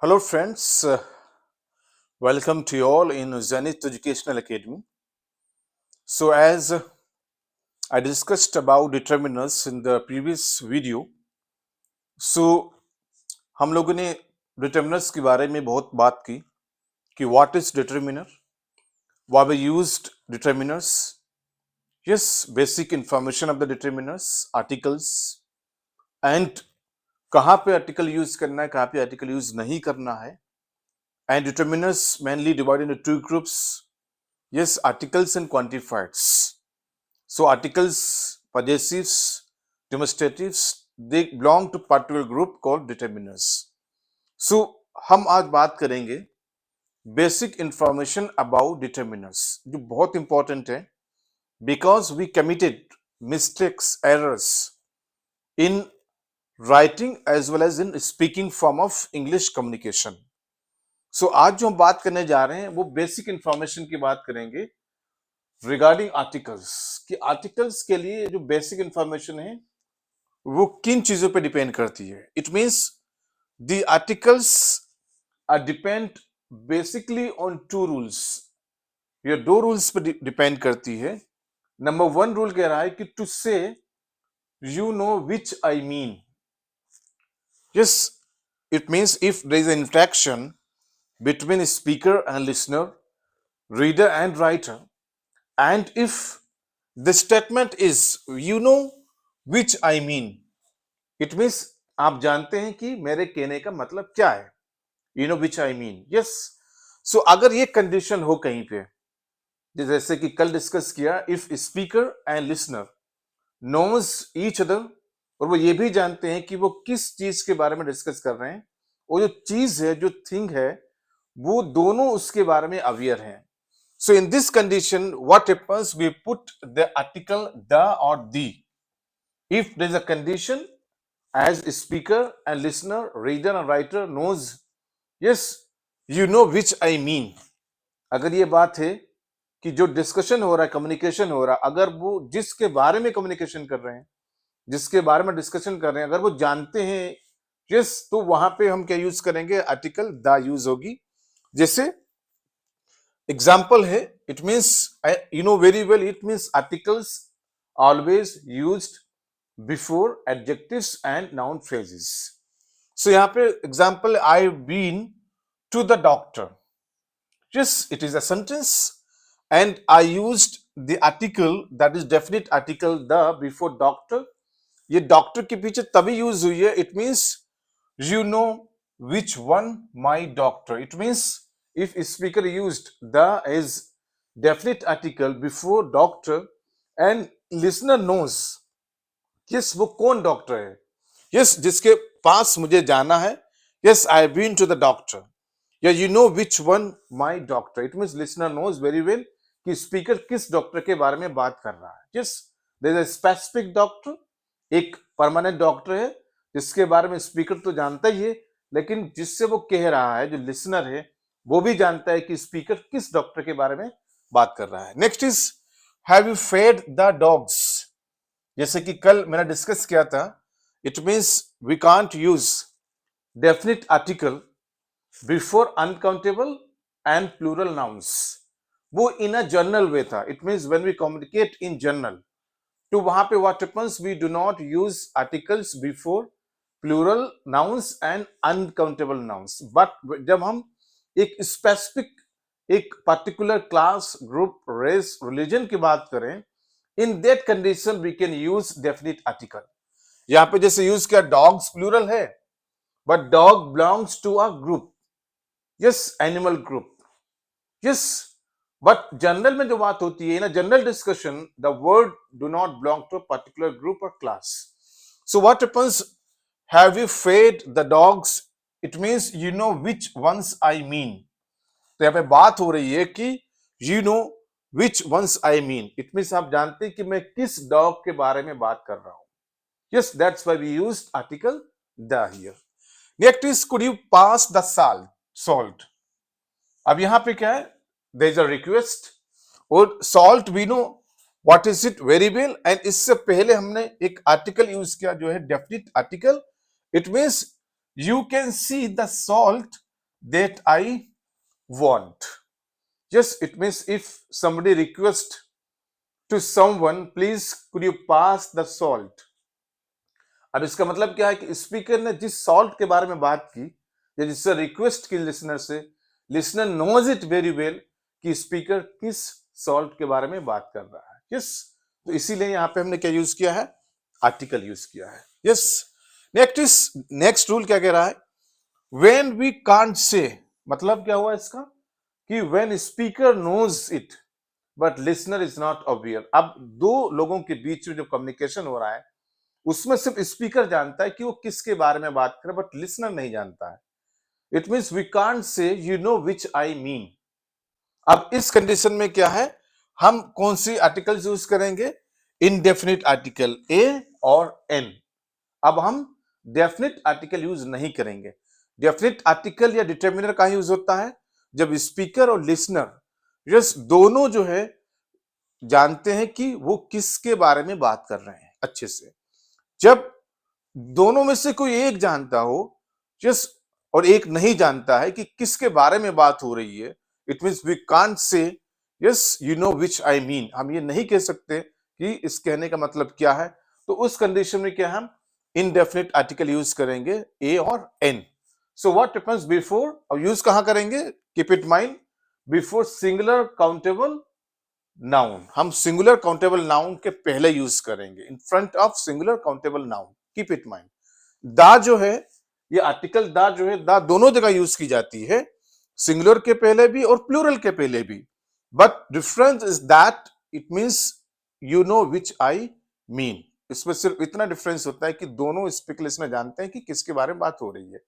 Hello, friends. Welcome to you all in Zenith Educational Academy. So, as I discussed about determiners in the previous video, so हम लोगों ने determiners के बारे में बहुत बात की कि what is determiner, why we used determiners, yes, basic information of the determiners, articles, and कहाँ पे article use करना है, कहाँ पे article use नहीं करना है, and determiners mainly divided into two groups. Yes, articles and quantifiers. So articles, possessives, demonstratives, they belong to particular group called determiners. So हम आज बात करेंगे बेसिक इंफॉर्मेशन अबाउट डिटर्मिनर्स जो बहुत इंपॉर्टेंट है because we committed mistakes errors in writing as well as in speaking form of English communication. So आज जो हम बात करने जा रहे हैं वो बेसिक इंफॉर्मेशन की बात करेंगे रिगार्डिंग आर्टिकल्स कि आर्टिकल्स के लिए जो बेसिक इंफॉर्मेशन है वो किन चीजों पे डिपेंड करती है. It means the articles are depend basically on two rules. ये दो रूल्स पे डिपेंड करती है. नंबर वन रूल कह रहा है कि to say you know which I mean. Yes, it means if there is an interaction between speaker and listener, reader and writer, and if the statement is you know which I mean, it means आप जानते हैं कि मेरे कहने का मतलब क्या है. you know which I mean, yes. so अगर ये कंडीशन हो कहीं पे जैसे कि कल डिस्कस किया, if speaker and listener knows each other, और वो ये भी जानते हैं कि वो किस चीज के बारे में डिस्कस कर रहे हैं, वो जो चीज है जो थिंग है वो दोनों उसके बारे में अवेयर हैं. So in this condition, what happens? We put the article the or the. If there is a condition, as speaker and listener, reader and writer knows, yes, you know which I mean. अगर ये बात है कि जो discussion हो रहा है, communication हो रहा है, अगर वो जिसके बारे में कम्युनिकेशन कर रहे हैं, जिसके बारे में डिस्कशन कर रहे हैं, अगर वो जानते हैं, यस, तो वहां पे हम क्या यूज करेंगे? आर्टिकल द यूज होगी. जैसे एग्जाम्पल है, it means you know very well, it means articles always used before adjectives and noun phrases. So यहाँ पे example, I been to the doctor. Yes, it is a sentence and I used the article that is definite article the before doctor. ये doctor के पीछे तभी use हुई है. It means you know which one my doctor. It means if speaker used the as definite article before doctor and listener knows, yes, वो कौन doctor है, yes, जिसके पास मुझे जाना है, yes, I have been to the doctor. Yeah, you know which one my doctor. It means listener knows very well कि speaker किस doctor के बारे में बात कर रहा है. yes, there is a specific doctor, एक परमानेंट डॉक्टर है जिसके बारे में स्पीकर तो जानता ही है, लेकिन जिससे वो कह रहा है, जो लिसनर है, वो भी जानता है कि स्पीकर किस डॉक्टर के बारे में बात कर रहा है. Next is have you fed the dogs. जैसे कि कल मैंने डिस्कस किया था, it means we can't use definite article before uncountable and plural nouns. वो इन अ जनरल वे था. It means when we communicate in general, तो वहां पे what happens, we do not use articles before plural nouns and uncountable nouns. But जब हम एक specific, एक particular class, group, race, religion की बात करें, in that condition we can use definite article. यहाँ पे जैसे यूज किया, डॉग्स प्लूरल है but dog belongs to a group, yes, animal group, yes. But general में जो बात होती है ना, general discussion, the word do not belong to a particular group और class. So what happens, have you fed the dogs, it means you know which once I mean. तो यहाँ पे बात हो रही है कि you know which once I mean. It means आप जानते हैं कि मैं किस डॉग के बारे में बात कर रहा हूं. Yes, that's why we used article the here. Next is could you pass the salt. अब यहां पे क्या है, देयर इज अ रिक्वेस्ट. और salt we know what is it very well, and इससे पहले हमने एक आर्टिकल यूज किया जो है definite article. It means you can see the salt that I want. Yes, it means if somebody request to someone, please could you pass the salt. अब इसका मतलब क्या है कि स्पीकर ने जिस सॉल्ट के बारे में बात की या जिससे रिक्वेस्ट की लिसनर से, listener knows it very well कि स्पीकर किस सॉल्ट के बारे में बात कर रहा है. यस, तो इसीलिए यहां पे हमने क्या यूज किया है, आर्टिकल यूज किया है. यस, नेक्स्ट रूल क्या कह रहा है, व्हेन वी कांट से, मतलब क्या हुआ इसका कि when speaker knows it but listener is not aware. अब दो लोगों के बीच में जो कम्युनिकेशन हो रहा है उसमें सिर्फ स्पीकर जानता है कि वो किसके बारे में बात कर रहा है, बट लिसनर नहीं जानता है. It means we can't say you know which I mean. अब इस कंडीशन में क्या है, हम कौन सी आर्टिकल्स यूज करेंगे, इनडेफिनिट आर्टिकल ए और एन. अब हम डेफिनिट आर्टिकल यूज नहीं करेंगे. डेफिनिट आर्टिकल या डिटर्मिनर का यूज होता है जब स्पीकर और लिसनर यस दोनों जो है जानते हैं कि वो किसके बारे में बात कर रहे हैं अच्छे से. जब दोनों में से कोई एक जानता हो यस और एक नहीं जानता है कि किसके बारे में बात हो रही है, it means we can't say yes you know which I mean. हम ये नहीं कह सकते कि इस कहने का मतलब क्या है. तो उस कंडीशन में क्या हम इनडेफिनिट आर्टिकल यूज करेंगे ए और an. So what happens before, और यूज कहां करेंगे, keep it mind, before singular countable noun. हम सिंगुलर काउंटेबल नाउन के पहले यूज करेंगे, in front of singular countable noun. Keep it mind, the जो है ये आर्टिकल दा जो है, दा दोनों जगह यूज की जाती है, सिंगुलर के पहले भी और प्लूरल के पहले भी. But difference is that it means you know which I mean. इसमें सिर्फ इतना डिफरेंस होता है कि दोनों स्पीकर में जानते हैं कि किसके बारे में बात हो रही है.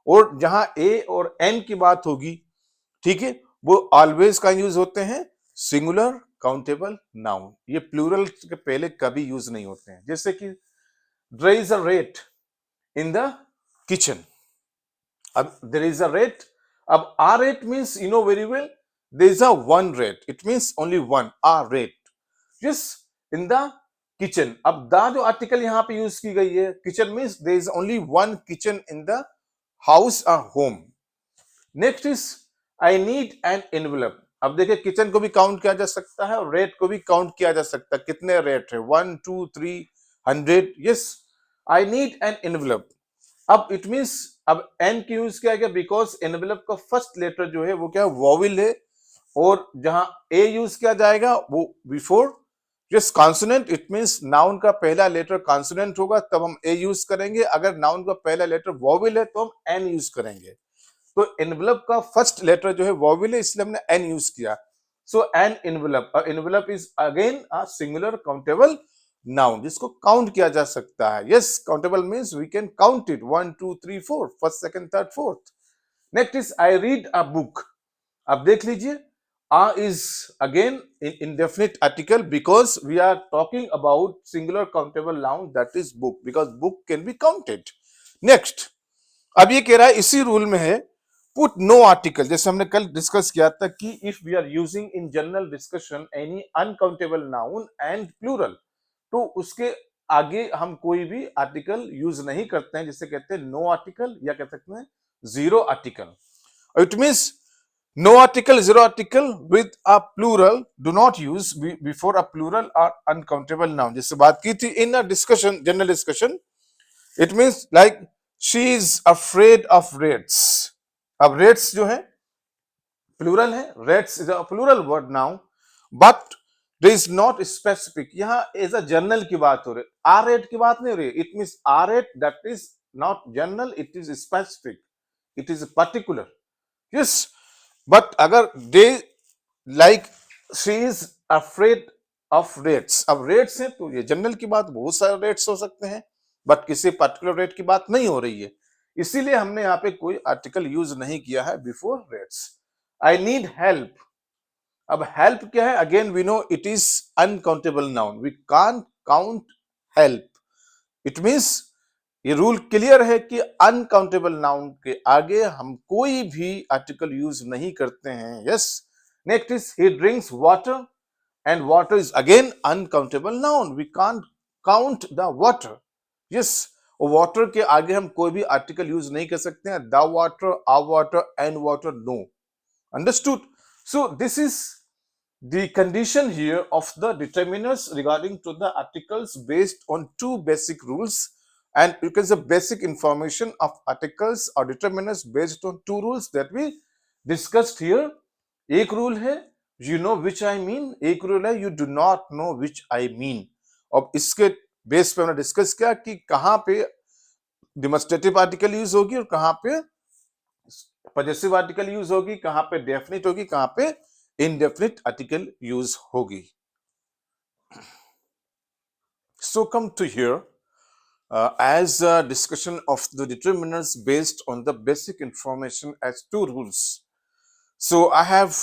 और जहां ए और एन की बात होगी, ठीक है, वो ऑलवेज का यूज होते हैं सिंगुलर काउंटेबल नाउन. ये प्लूरल के पहले कभी यूज नहीं होते हैं. जैसे कि there is a rat in the kitchen. अब देयर इज अ रेट, अब a rat means you know very well there is a one rat, it means only one a rat yes in the kitchen. अब the जो article यहां पे use की गई है, kitchen means there is only one kitchen in the house और home. Next is I need an envelope. अब देखिए किचन को भी काउंट किया जा सकता है और रेट को भी काउंट किया जा सकता है. कितने रेट है, 1 2 3 100. Yes, I need an envelope. अब इट मींस अब एन की यूज किया गया बिकॉज एनवेलप का फर्स्ट लेटर जो है वो क्या है, वोवेल है. और जहां ए यूज किया जाएगा वो before yes consonant, it means noun का पहला लेटर कॉन्सोनेंट होगा तब हम ए यूज करेंगे. अगर नाउन का पहला लेटर वोवेल है तो हम एन यूज करेंगे. तो एनवेलप का फर्स्ट लेटर जो है वोवेल है, इसलिए हमने एन यूज किया. So an envelope, envelope is again a singular countable noun जिसको काउंट किया जा सकता है. Yes, countable means we can count it 1 2 3 4, first second third fourth. Next is I read a book. अब देख लीजिए, a is again in indefinite article because we are talking about singular countable noun that is book, because book can be counted. Next, अब ये कह रहा है इसी rule में है पुट नो आर्टिकल. जैसे हमने कल डिस्कस किया था कि if we are using in general discussion any uncountable noun and plural, तो उसके आगे हम कोई भी आर्टिकल यूज नहीं करते हैं, जिसे कहते हैं नो आर्टिकल या कह सकते हैं zero article. It means no article, zero article with a plural do not use before a plural और अनकाउंटेबल नाउन. जैसे बात की थी in a discussion, general discussion, it means like she is afraid of rats. अब rats जो है plural है, rats is a plural word now, but there is not specific. यहां एज अ जनरल की बात हो रही, आर रेट की बात नहीं हो रही. It means are rat that is not general, it is specific, it is particular. Yes, but अगर they like she is afraid of rats, अब रेट्स है तो ये जनरल की बात, बहुत सारे रेट्स हो सकते हैं बट किसी पर्टिकुलर रेट की बात नहीं हो रही है, इसीलिए हमने यहाँ पे कोई आर्टिकल यूज नहीं किया है before rates. I need help. अब हेल्प क्या है, again we know it is uncountable noun, we can't count help. It means ये रूल क्लियर है कि अनकाउंटेबल नाउन के आगे हम कोई भी आर्टिकल यूज नहीं करते हैं. Yes, next is he drinks water and water is again uncountable noun, we can't count the water. Yes, और वाटर के आगे हम कोई भी आर्टिकल यूज नहीं कर सकते हैं, the water, a water, an water, no. Understood? So this is the condition here of the determiners regarding to the articles based on two basic rules, and you can say basic information of articles or determiners based on two rules that we discussed here. एक rule है you know which I mean, एक rule है you do not know which I mean। अब इसके base पे हमने discuss किया कि कहां पे डिमॉन्स्ट्रेटिव आर्टिकल यूज होगी और कहां पे पजेसिव आर्टिकल यूज होगी, कहां पे डेफिनेट होगी, कहां पे indefinite article use होगी। So come to here as a discussion of the determinants based on the basic information as two rules. So I have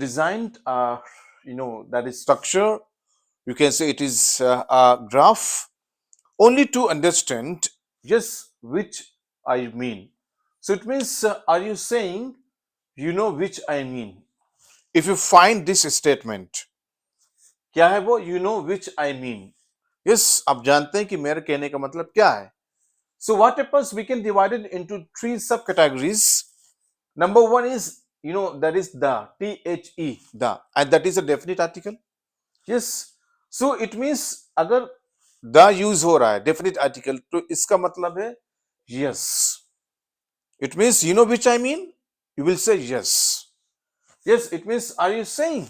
designed that is structure. You can say it is a graph only to understand which I mean. So it means are you saying you know which I mean? If you find this statement, क्या है वो? You know which I mean. Yes, आप जानते हैं कि मेरे कहने का मतलब क्या है। So what happens? We can divide it into three subcategories. Number one is that is the the, and that is a definite article. Yes. So it means अगर the use हो रहा है definite article, तो इसका मतलब है yes. It means you know which I mean. You will say yes. Yes, it means are you saying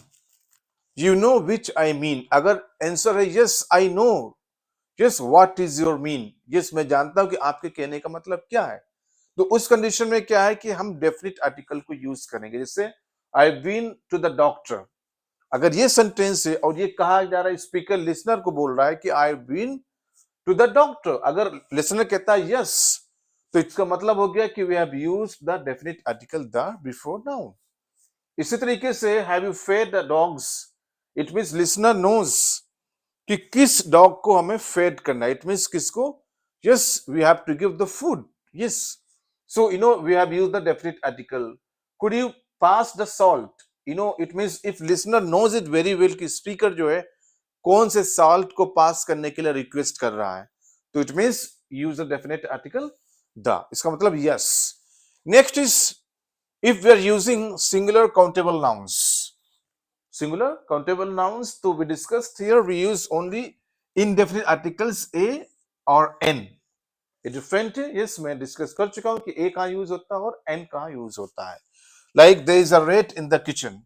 you know which I mean? अगर answer है yes I know, yes what is your mean, yes मैं जानता हूं कि आपके कहने का मतलब क्या है, तो उस कंडीशन में क्या है कि हम डेफिनेट आर्टिकल को यूज करेंगे। जैसे I been to the doctor, अगर ये सेंटेंस है और ये कहा जा रहा है, स्पीकर लिसनर को बोल रहा है कि I been to the doctor, अगर लिसनर कहता है यस, तो इसका मतलब हो गया कि we have used the definite article the before noun. इसी तरीके से have you fed the dogs, it means listener knows कि किस डॉग को हमें फेड करना है, इट मींस किसको, yes we have to give the food, yes. So we have used the definite article. Could you pass the salt, it means if listener knows it very well कि speaker जो है कौन से salt को पास करने के लिए रिक्वेस्ट कर रहा है, तो it means use the definite article the, इसका मतलब yes. Next is if we are using singular countable nouns, singular countable nouns, तो we discussed here we use only indefinite articles a or n। ये different है, yes मैं discuss कर चुका हूं कि a कहां यूज होता है और n कहां यूज होता है। Like there is a rat in the kitchen,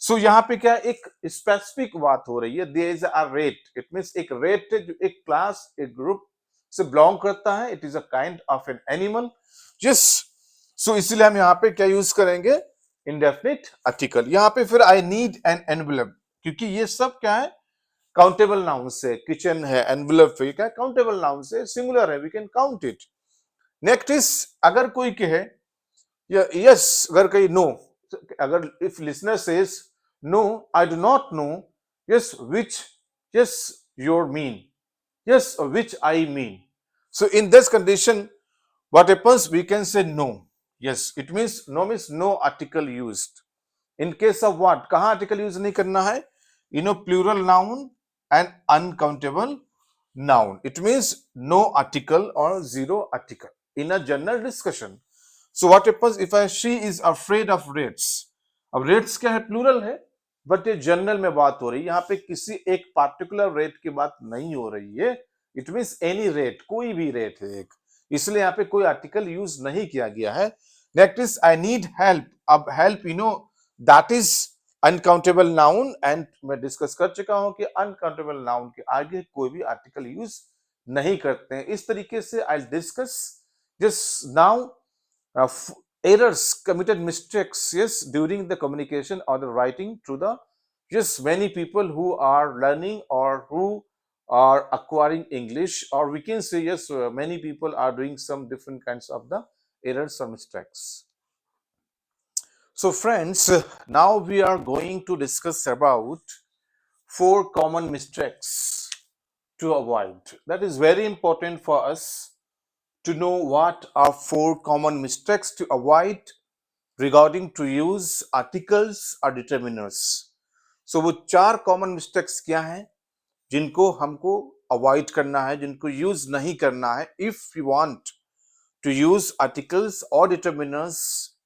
so यहाँ पे क्या एक स्पेसिफिक बात हो रही है, there is a rat, it means एक रेट है जो एक क्लास एक ग्रुप से बिलोंग करता है, it is a kind of an animal, yes. So इसीलिए हम यहाँ पे क्या यूज करेंगे, इंडेफिनिट आर्टिकल। यहाँ पे फिर आई नीड एन एनवेलप, क्योंकि ये सब क्या है काउंटेबल नाउन से, किचन है, एनवेलप है, क्या काउंटेबल नाउन से, सिंगुलर है, we can count it. Next is अगर कोई कहे यस, अगर कहीं नो, अगर if listener says no I do not know, yes which, yes your mean, yes which I mean, so in this condition what happens, we can say no, yes it means no means no article used। in case of what, कहां article use नहीं करना है, plural noun and uncountable noun, it means no article or zero article in a general discussion। so what happens if she is afraid of rats, अब rates क्या है, plural है, but ये general में बात हो रही है, यहाँ पे किसी एक पार्टिकुलर रेट की बात नहीं हो रही है, इट मींस एनी रेट, कोई भी रेट है एक, इसलिए यहाँ पे कोई आर्टिकल यूज नहीं किया गया है। Next is I need help, अब help that is uncountable noun, and मैं डिस्कस कर चुका हूं कि अनकाउंटेबल नाउन के आगे कोई भी आर्टिकल यूज नहीं करते हैं। इस तरीके से I discuss just now errors, committed mistakes, yes, during the communication or the writing through the, yes, many people who are learning or who are acquiring English, or we can say yes many people are doing some different kinds of the errors or mistakes। so friends, now we are going to discuss about 4 common mistakes to avoid। that is very important for us to know what are 4 common mistakes to avoid regarding to use articles or determiners। so वो 4 common mistakes क्या हैं जिनको हमको avoid करना है, जिनको use नहीं करना है if you want to use articles और determiners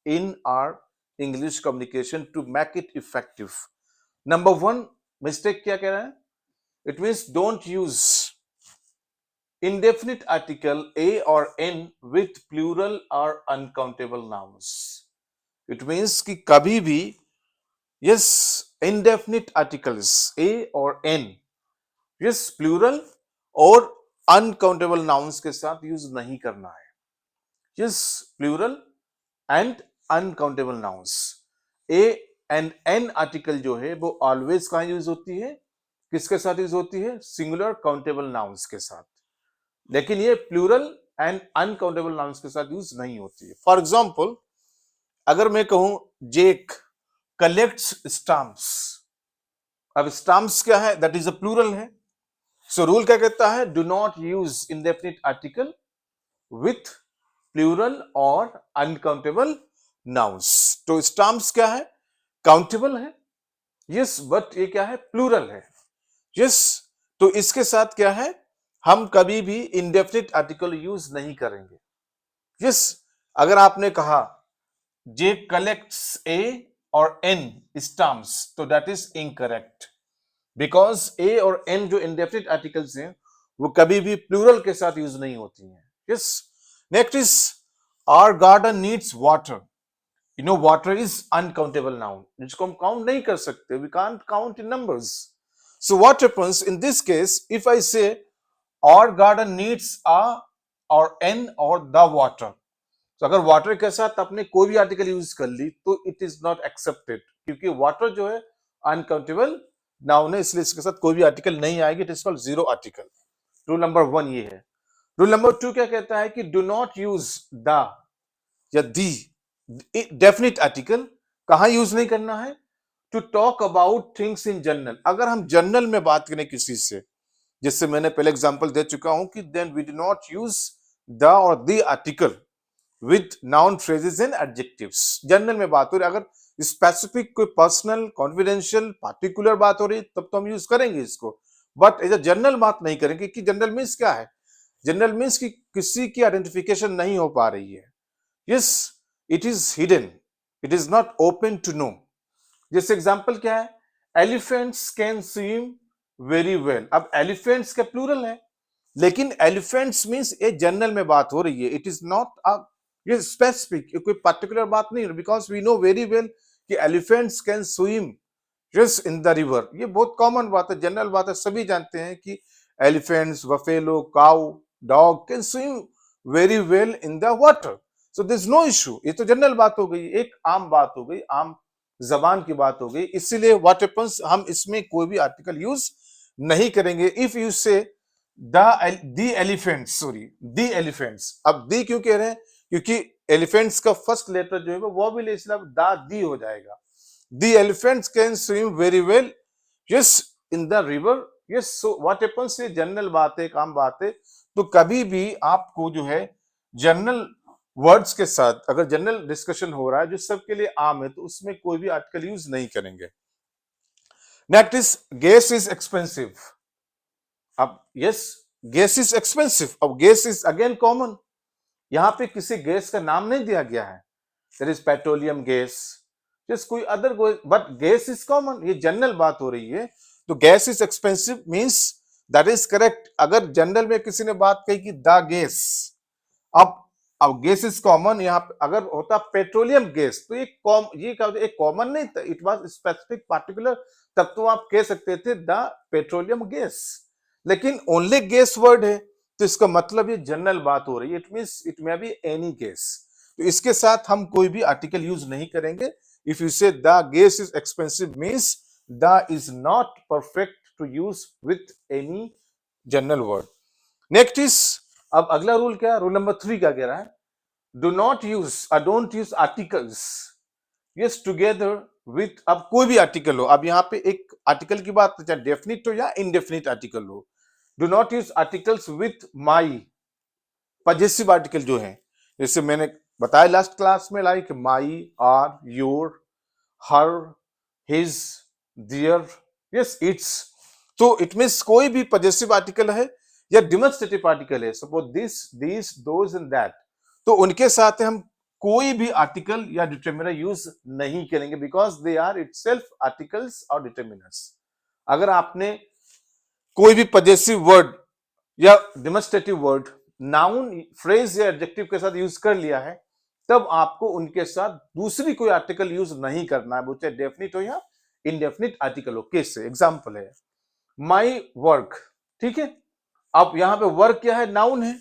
in our English communication to make it effective. Number one mistake क्या कह रहा है? It means don't use indefinite article a or n with plural or uncountable nouns. It means कि कभी भी yes indefinite articles a or n yes plural और uncountable nouns के साथ यूज नहीं करना है। yes plural and uncountable nouns a and n article जो है वो ऑलवेज कहाँ यूज होती है? किसके साथ यूज होती है? सिंगुलर काउंटेबल नाउन्स के साथ, लेकिन ये प्लूरल एंड अनकाउंटेबल नाउन्स के साथ यूज नहीं होती है। फॉर एग्जाम्पल अगर मैं कहूं जेक कलेक्ट्स स्टाम्प्स, अब स्टाम्प्स क्या है? दैट इज अ प्लूरल है। सो रूल क्या कहता है? Do not use indefinite article with plural और अनकाउंटेबल नाउन्स। तो स्टाम्प्स क्या है? काउंटेबल है यस, बट ये क्या है? प्लूरल है यस। तो इसके साथ क्या है? हम कभी भी इंडेफिनिट आर्टिकल यूज नहीं करेंगे यस। अगर आपने कहा जे कलेक्ट्स ए और एन स्टाम्प्स, तो दैट इज इनकरेक्ट, बिकॉज ए और एन जो इंडेफिनिट आर्टिकल्स हैं वो कभी भी प्लूरल के साथ यूज नहीं होती हैं yes. Next is our garden needs water. You know water is uncountable noun, जिसको हम काउंट नहीं कर सकते, we can't count in numbers. So what happens in this case if I say our garden needs a और N और the water, तो अगर water के साथ आपने कोई भी आर्टिकल यूज कर ली तो इट इज नॉट एक्सेप्टेड, क्योंकि वाटर जो है अनकाउंटेबल नाउन है, इसलिए इसके साथ कोई भी आर्टिकल नहीं आएगी। It is called zero article. Rule number one ये है। रूल नंबर टू क्या कहता है कि डू नॉट यूज द या दी डेफिनिट आर्टिकल। कहां यूज नहीं करना है? To talk about things in general. अगर हम जनरल में बात करें किसी से, जिससे मैंने पहले एग्जांपल दे चुका हूं कि then we do not use the और the article with noun phrases and adjectives. General में बात हो रही, अगर स्पेसिफिक कोई पर्सनल कॉन्फिडेंशियल पार्टिकुलर बात हो रही तब तो हम यूज करेंगे इसको, बट एज अ जनरल बात नहीं करेंगे। कि जनरल मीन्स क्या है? जनरल मीन्स कि किसी की आइडेंटिफिकेशन नहीं हो पा रही है yes, it is hidden, it is not open to know. जैसे एग्जांपल क्या है? Elephants can swim very well. अब एलिफेंट्स का प्लूरल है, लेकिन एलिफेंट्स मींस ये जनरल में बात हो रही है, इट इज नॉट अ ये स्पेसिफिक, कोई पर्टिकुलर बात नहीं, because we know very well कि elephants can swim yes in the river. ये बहुत कॉमन बात है, जनरल बात है, सभी जानते हैं कि elephants, buffalo, cow, dog can swim very well in the water. So this is no issue. ये तो जनरल बात हो गई, एक आम बात हो गई, आम जबान की बात हो गई। इसीलिए व्हाट हैपेंस, हम इसमें कोई भी आर्टिकल यूज नहीं करेंगे। If you say the elephants, sorry the elephants, अब दी क्यों कह रहे हैं? क्योंकि एलिफेंट्स का फर्स्ट लेटर जो है वो भी ले, इसलिए द दी हो जाएगा। The elephants can swim very well yes in the river yes. So what happens, ये जनरल बात है, एक आम बात है। तो कभी भी आपको जो है जनरल वर्ड्स के साथ, अगर जनरल डिस्कशन हो रहा है जो सबके लिए आम है, तो उसमें कोई भी आर्टिकल यूज नहीं करेंगे। Next is gas is expensive. अब यस गैस इज एक्सपेंसिव, अब गैस इज अगेन कॉमन, यहां पे किसी गैस का नाम नहीं दिया गया है। There is petroleum gas, just कोई other, but gas is common, ये जनरल बात हो रही है। तो gas is expensive means that is correct. अगर जनरल में किसी ने बात कही कि द गैस, अब गैस इज कॉमन, यहाँ पे अगर होता पेट्रोलियम गैस तो ये क्या होता? एक कॉमन नहीं था, इट वाज स्पेसिफिक पार्टिकुलर, तब तो आप कह सकते थे द पेट्रोलियम गैस, लेकिन ओनली गैस वर्ड है तो इसका मतलब ये जनरल बात हो रही है, it means it may be any gas. तो इसके साथ हम कोई भी आर्टिकल यूज नहीं करेंगे। If you say the gas is expensive means the is not perfect to use with any general word. Next is, अब अगला रूल क्या है? रूल नंबर 3 क्या कह रहा है? Do not use don't use articles yes together with, अब कोई भी आर्टिकल हो, अब यहाँ पे एक आर्टिकल की बात, चाहे डेफिनिट हो या इनडेफिनिट आर्टिकल हो, do not use articles with my, possessive article जो है, जैसे मैंने बताया लास्ट क्लास में, like my, our, your, her, his, their, yes, its. तो इट मीन्स कोई भी पॉजेसिव आर्टिकल है या डेमोन्स्ट्रेटिव आर्टिकल है, suppose this those and that, तो उनके साथ हम कोई भी आर्टिकल या डिटरमिनर यूज नहीं करेंगे because they are itself articles और डिटरमिनर्स। अगर आपने कोई भी पॉजेसिव वर्ड या डेमोन्स्ट्रेटिव वर्ड नाउन फ्रेज या एडजेक्टिव के साथ यूज कर लिया है, तब आपको उनके साथ दूसरी कोई आर्टिकल यूज नहीं करना है, वो चाहे डेफिनिट हो या इनडेफिनिट आर्टिकल हो। कैसे? एग्जांपल है माई वर्क, ठीक है। अब यहां पे वर्क क्या है? नाउन है।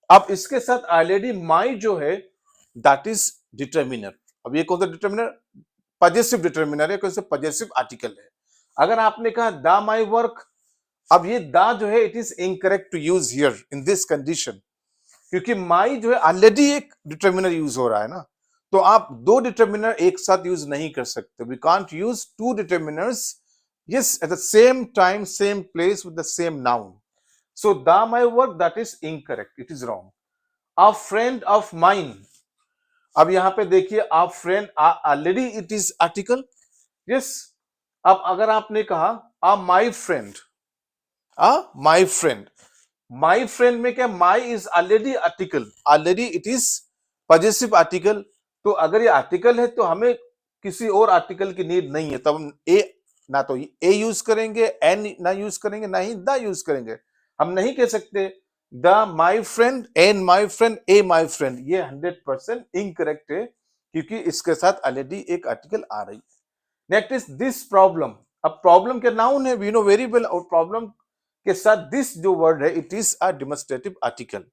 अब इसके साथ ऑलरेडी माई जो है दैट इज डिटरमिनर। अब ये कौन सा डिटरमिनर? पॉजेसिव डिटरमिनर है, कौन सा पॉजेसिव आर्टिकल है। अगर आपने कहा द माई वर्क, अब ये द जो है it is incorrect to use here in this condition, क्योंकि माई जो है ऑलरेडी एक डिटरमिनर यूज हो रहा है ना, तो आप दो डिटरमिनर एक साथ यूज नहीं कर सकते। We can't use two determiners yes at the same time same place with the same noun. So the my work, that is incorrect, it is wrong. A friend of mine, अब यहां पे देखिए a friend already it is article, yes. अब अगर आपने कहा a my friend, a my friend, my friend में क्या? my is already article, already it is possessive article। तो अगर ये आर्टिकल है तो हमें किसी और आर्टिकल की नीड नहीं है, तब हम ए ना तो ए यूज करेंगे, एन ना यूज करेंगे, ना ही द यूज करेंगे। हम नहीं कह सकते the my friend, an my friend, a my friend, ये 100% इनकरेक्ट है क्योंकि इसके साथ ऑलरेडी एक आर्टिकल आ रही है। Next is this problem. अब प्रॉब्लम के नाउन है, वी नो वेरी वेल, और प्रॉब्लम के साथ दिस जो वर्ड है it is a demonstrative article.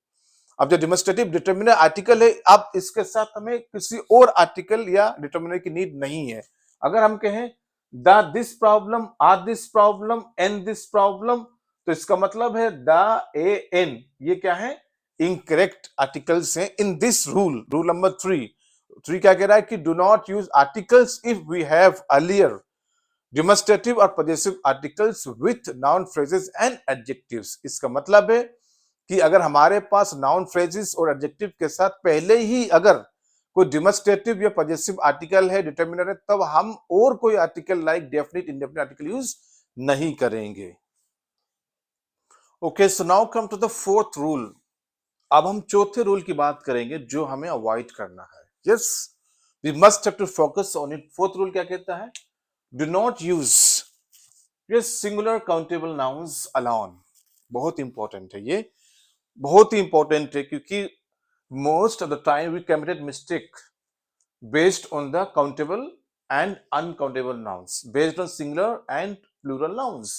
अब जो डेमोन्स्ट्रेटिव डिटरमिनर आर्टिकल है, अब इसके साथ हमें किसी और आर्टिकल या डिटरमिनर की नीड नहीं है। अगर हम कहें the this problem, a this problem, an this problem, तो इसका मतलब है द, ए, एन, ये क्या है? इनकरेक्ट आर्टिकल्स हैं in this rule. Rule number 3 क्या कह रहा है कि do not use articles if we have earlier demonstrative और possessive articles with noun phrases and adjectives. इसका मतलब है कि अगर हमारे पास नाउन फ्रेजेस और एडजेक्टिव के साथ पहले ही अगर कोई डेमोन्स्ट्रेटिव या पॉजेसिव आर्टिकल है, डिटरमिनर है, तब हम और कोई article like definite, indefinite article use नहीं करेंगे। Okay, so now come to the fourth rule. अब हम चौथे रूल की बात करेंगे जो हमें अवॉइड करना है। Yes, we must have to focus on it. Fourth rule क्या कहता है? Do not use singular countable nouns alone. बहुत इंपॉर्टेंट है ये, बहुत ही इंपॉर्टेंट है, क्योंकि most of the time we committed mistake based on the countable and uncountable nouns, based on singular and plural nouns.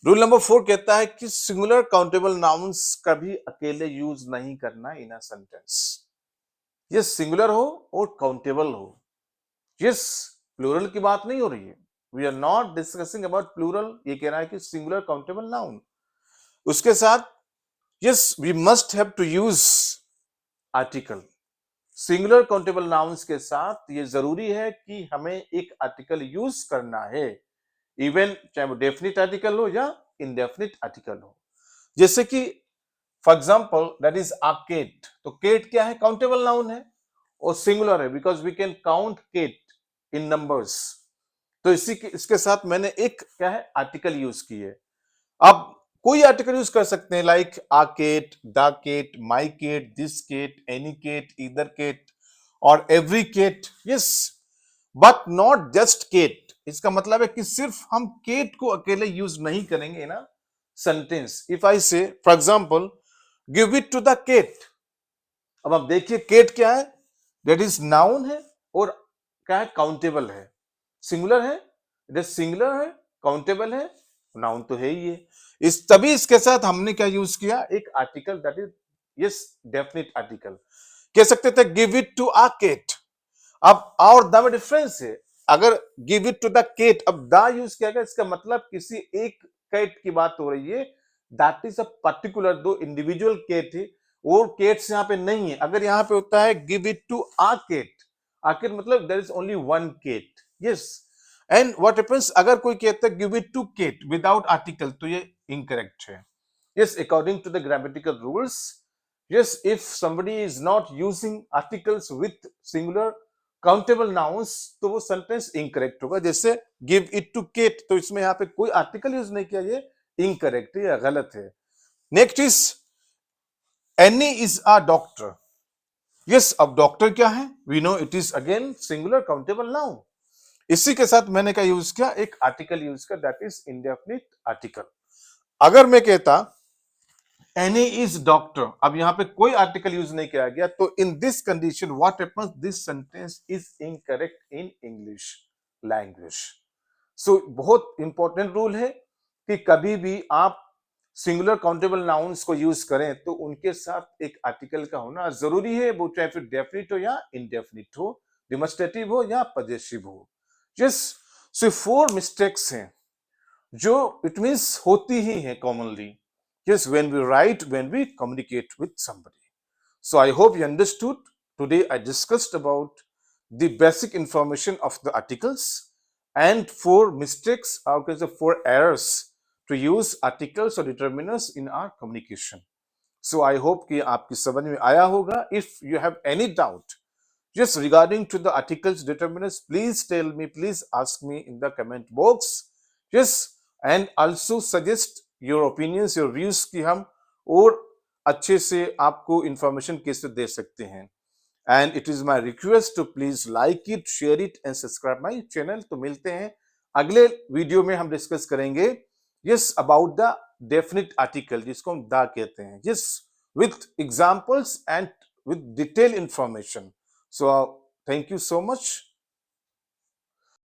Rule number 4 कहता है कि singular countable nouns कभी अकेले यूज नहीं करना इन अ सेंटेंस। ये सिंगुलर हो और काउंटेबल हो। यस, प्लूरल की बात नहीं हो रही है, we are not discussing about plural. ये कह रहा है कि सिंगुलर काउंटेबल नाउन, उसके साथ yes we must have to use article. Singular countable nouns के साथ ये जरूरी है कि हमें एक आर्टिकल यूज करना है, इवन चाहे वो डेफिनिट आर्टिकल हो या इनडेफिनिट आर्टिकल हो। जैसे कि for example that is a cat. तो केट क्या है? काउंटेबल नाउन है और सिंगुलर है because we can count cat in numbers. तो इसके साथ मैंने एक क्या है? आर्टिकल यूज की है। अब कोई आर्टिकल यूज कर सकते हैं like a cat, the cat, my cat, this cat, any cat, either cat और every cat. Yes, but not just cat. इसका मतलब है कि सिर्फ हम केट को अकेले यूज नहीं करेंगे ना sentence. If I say for example give it to the cat. अब आप देखिए केट क्या है? दैट इज नाउन है और क्या है? काउंटेबल है। सिंगुलर है, इट इज सिंगुलर है, काउंटेबल है, नाउन तो है ही है। तभी इसके साथ हमने क्या यूज किया? एक article, that is yes definite article. कह सकते थे give it to a cat. अब और द में डिफरेंस है। अगर give it to the cat, अब द यूज किया गया, इसका मतलब किसी एक केट की बात हो रही है, दैट इज अ पर्टिकुलर, दो इंडिविजुअल केट है, और केट्स यहाँ पे नहीं है। अगर यहाँ पे होता है give it to a cat, आखिर मतलब there is only one cat. Yes, and what happens अगर कोई कहता है give it to cat without article, तो ये इनकरेक्ट है। Yes, according to the grammatical rules, yes, if somebody is not using articles with singular, countable nouns तो वो sentence incorrect होगा। जैसे गिव इट टू केट, तो इसमें यहाँ पे कोई आर्टिकल यूज नहीं किया, ये इनकरेक्ट है या गलत है। Next is Annie is a doctor. Yes, अब डॉक्टर क्या है, we know it is again singular countable noun. इसी के साथ मैंने क्या यूज किया, एक आर्टिकल यूज किया, दैट इज इंडेफिनिट आर्टिकल। अगर मैं कहता एनी इज डॉक्टर, अब यहां पे कोई आर्टिकल यूज नहीं किया गया, तो in this condition what happens, this sentence is incorrect in English language. So बहुत इंपॉर्टेंट रूल है कि कभी भी आप सिंगुलर काउंटेबल नाउन्स को यूज करें तो उनके साथ एक आर्टिकल का होना जरूरी है, वो चाहे फिर डेफिनिट हो या इनडेफिनिट हो, डिमोस्ट्रेटिव हो या पजेसिव हो। यस, सो 4 मिस्टेक्स हैं जो इट मींस होती ही है commonly, yes, when we write, when we communicate with somebody. So I hope you understood. Today I discussed about the basic information of the articles and 4 mistakes, okay, so 4 errors to use articles or determiners in our communication. So I hope कि आपकी समझ में आया होगा. If you have any doubt, just regarding to the articles determiners, please tell me, please ask me in the comment box. Yes, and also suggest your opinions, your views कि हम और अच्छे से आपको इंफॉर्मेशन कैसे दे सकते हैं। And it is my request to please like it, share it and subscribe my channel. तो मिलते हैं अगले वीडियो में, हम डिस्कस करेंगे yes about the definite article, जिसको हम द कहते हैं, yes, with examples and with detail information. So thank you so much.